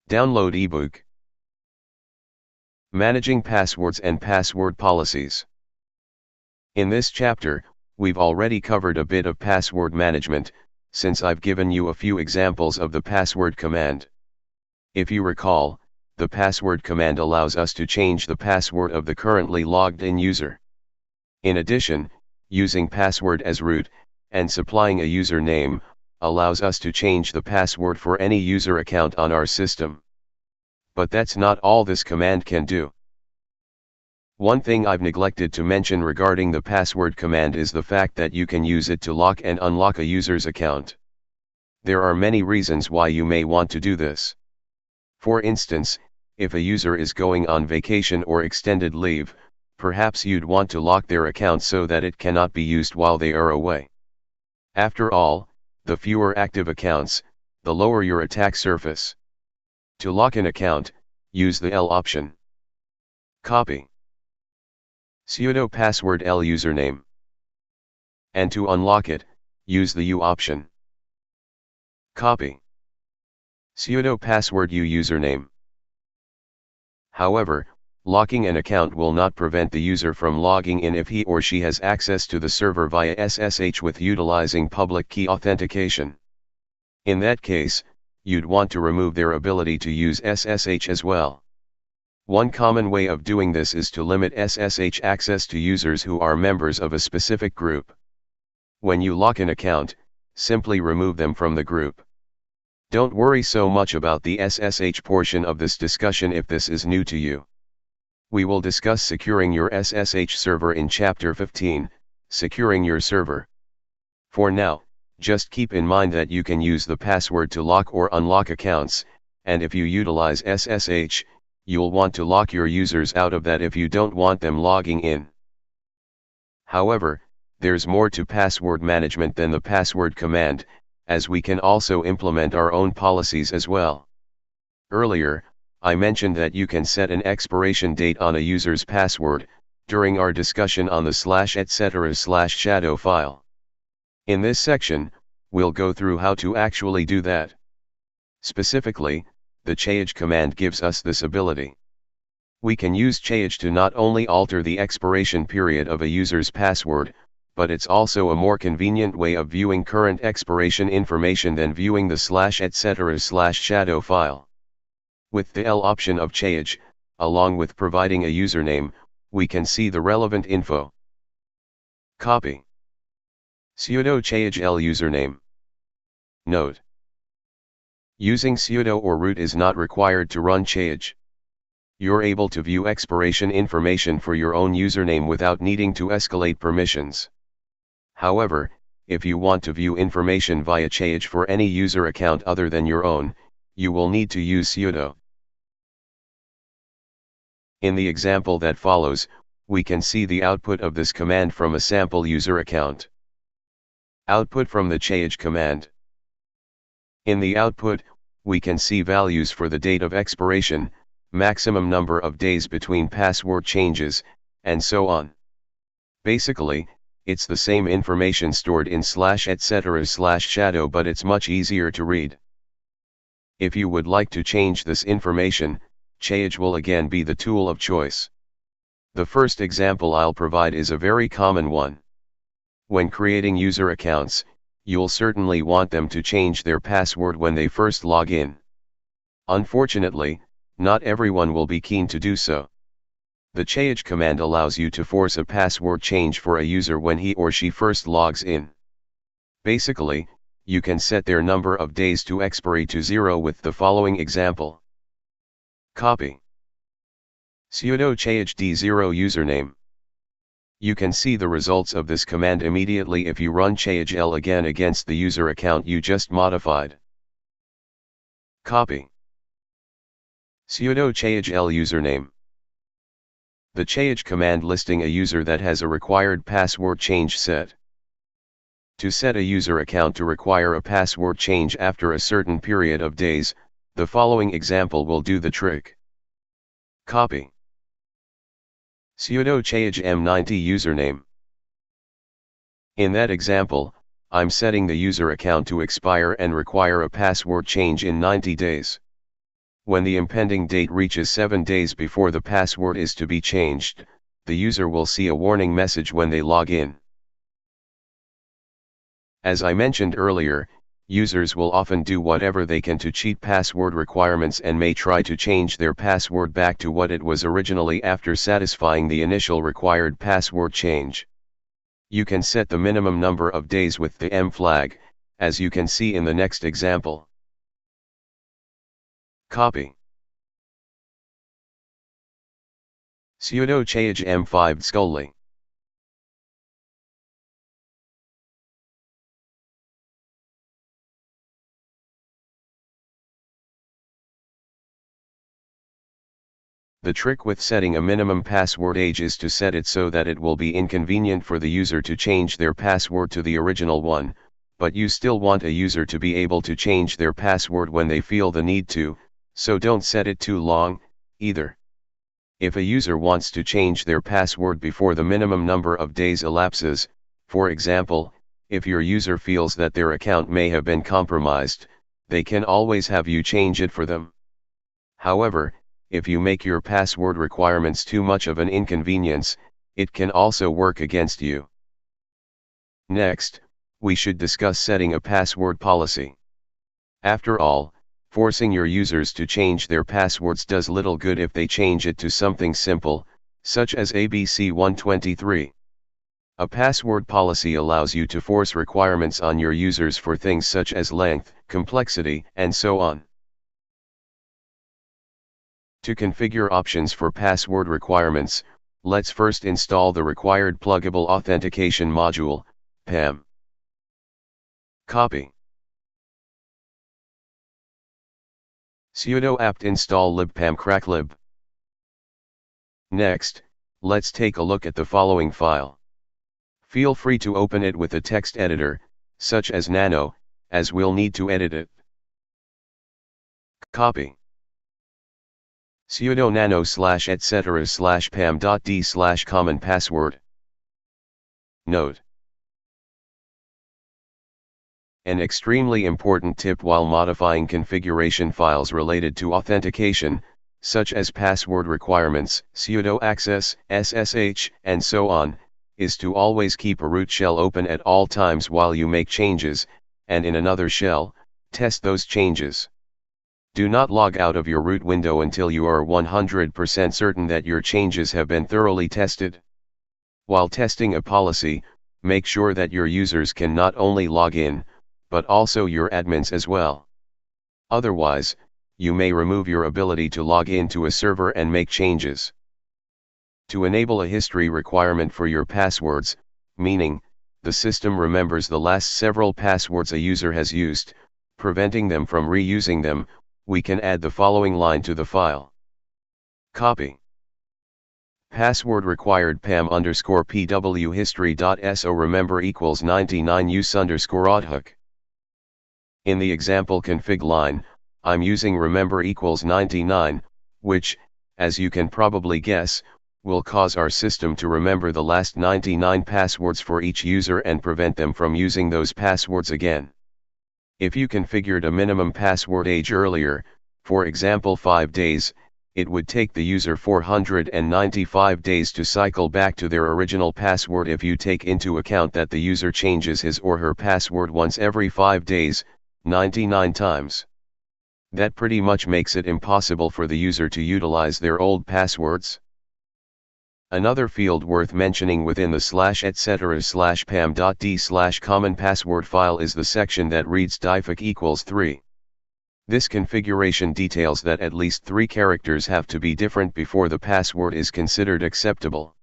Download ebook. Managing passwords and password policies. In this chapter, we've already covered a bit of password management, since I've given you a few examples of the password command. If you recall, the password command allows us to change the password of the currently logged in user. In addition, using password as root, and supplying a username, allows us to change the password for any user account on our system. But that's not all this command can do. One thing I've neglected to mention regarding the password command is the fact that you can use it to lock and unlock a user's account. There are many reasons why you may want to do this. For instance, if a user is going on vacation or extended leave, perhaps you'd want to lock their account so that it cannot be used while they are away. After all, the fewer active accounts, the lower your attack surface. To lock an account, use the L option. Copy sudo password L username. And to unlock it, use the U option. Copy sudo password U username. However, locking an account will not prevent the user from logging in if he or she has access to the server via SSH with utilizing public key authentication. In that case, you'd want to remove their ability to use SSH as well. One common way of doing this is to limit SSH access to users who are members of a specific group. When you lock an account, simply remove them from the group. Don't worry so much about the SSH portion of this discussion if this is new to you. We will discuss securing your SSH server in Chapter 15, Securing Your Server. For now, just keep in mind that you can use the password to lock or unlock accounts, and if you utilize SSH, you'll want to lock your users out of that if you don't want them logging in. However, there's more to password management than the password command, as we can also implement our own policies as well. Earlier, I mentioned that you can set an expiration date on a user's password, during our discussion on the /etc/shadow file. In this section, we'll go through how to actually do that. Specifically, the change command gives us this ability. We can use change to not only alter the expiration period of a user's password, but it's also a more convenient way of viewing current expiration information than viewing the /etc/shadow file. With the L option of change, along with providing a username, we can see the relevant info. Copy sudo change L username. Note: using sudo or root is not required to run change. You're able to view expiration information for your own username without needing to escalate permissions. However, if you want to view information via change for any user account other than your own, you will need to use sudo. In the example that follows, we can see the output of this command from a sample user account. Output from the change command. In the output, we can see values for the date of expiration, maximum number of days between password changes, and so on. Basically, it's the same information stored in /etc/shadow, but it's much easier to read. If you would like to change this information, change will again be the tool of choice. The first example I'll provide is a very common one. When creating user accounts, you'll certainly want them to change their password when they first log in. Unfortunately, not everyone will be keen to do so. The change command allows you to force a password change for a user when he or she first logs in. Basically, you can set their number of days to expiry to 0 with the following example. Copy sudo change d0 username. You can see the results of this command immediately if you run change L again against the user account you just modified. Copy sudo change L username. The change command listing a user that has a required password change set. To set a user account to require a password change after a certain period of days, the following example will do the trick. Copy sudo change m90 username. In that example, I'm setting the user account to expire and require a password change in 90 days. When the impending date reaches 7 days before the password is to be changed, the user will see a warning message when they log in. As I mentioned earlier, users will often do whatever they can to cheat password requirements and may try to change their password back to what it was originally after satisfying the initial required password change. You can set the minimum number of days with the M flag, as you can see in the next example. Copy. Sudo change M5 Scully. The trick with setting a minimum password age is to set it so that it will be inconvenient for the user to change their password to the original one, but you still want a user to be able to change their password when they feel the need to, so don't set it too long, either. If a user wants to change their password before the minimum number of days elapses, for example, if your user feels that their account may have been compromised, they can always have you change it for them. However, if you make your password requirements too much of an inconvenience, it can also work against you. Next, we should discuss setting a password policy. After all, forcing your users to change their passwords does little good if they change it to something simple, such as ABC123. A password policy allows you to force requirements on your users for things such as length, complexity, and so on. To configure options for password requirements, let's first install the required pluggable authentication module, PAM. Copy. Sudo apt install libpam-cracklib. Next, let's take a look at the following file. Feel free to open it with a text editor, such as Nano, as we'll need to edit it. Copy. Sudo nano /etc/pam.d/common password. Note: an extremely important tip while modifying configuration files related to authentication, such as password requirements, sudo access, SSH, and so on, is to always keep a root shell open at all times while you make changes, and in another shell, test those changes. Do not log out of your root window until you are 100% certain that your changes have been thoroughly tested. While testing a policy, make sure that your users can not only log in, but also your admins as well. Otherwise, you may remove your ability to log into a server and make changes. To enable a history requirement for your passwords, meaning, the system remembers the last several passwords a user has used, preventing them from reusing them, we can add the following line to the file. Copy. Password required pam_pw history.so remember equals 99 use_authhook. In the example config line, I'm using remember equals 99, which, as you can probably guess, will cause our system to remember the last 99 passwords for each user and prevent them from using those passwords again. If you configured a minimum password age earlier, for example 5 days, it would take the user 495 days to cycle back to their original password if you take into account that the user changes his or her password once every 5 days, 99 times. That pretty much makes it impossible for the user to utilize their old passwords. Another field worth mentioning within the /etc/pam.d/common password file is the section that reads diffic equals 3. This configuration details that at least 3 characters have to be different before the password is considered acceptable.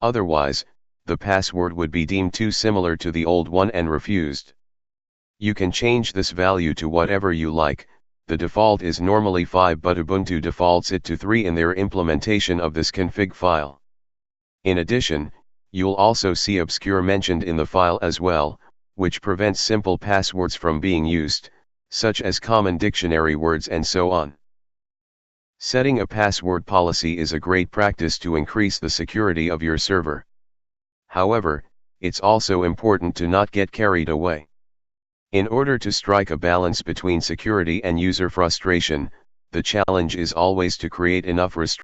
Otherwise, the password would be deemed too similar to the old one and refused. You can change this value to whatever you like. The default is normally 5, but Ubuntu defaults it to 3 in their implementation of this config file. In addition, you'll also see obscure mentioned in the file as well, which prevents simple passwords from being used, such as common dictionary words and so on. Setting a password policy is a great practice to increase the security of your server. However, it's also important to not get carried away. In order to strike a balance between security and user frustration, the challenge is always to create enough restrictions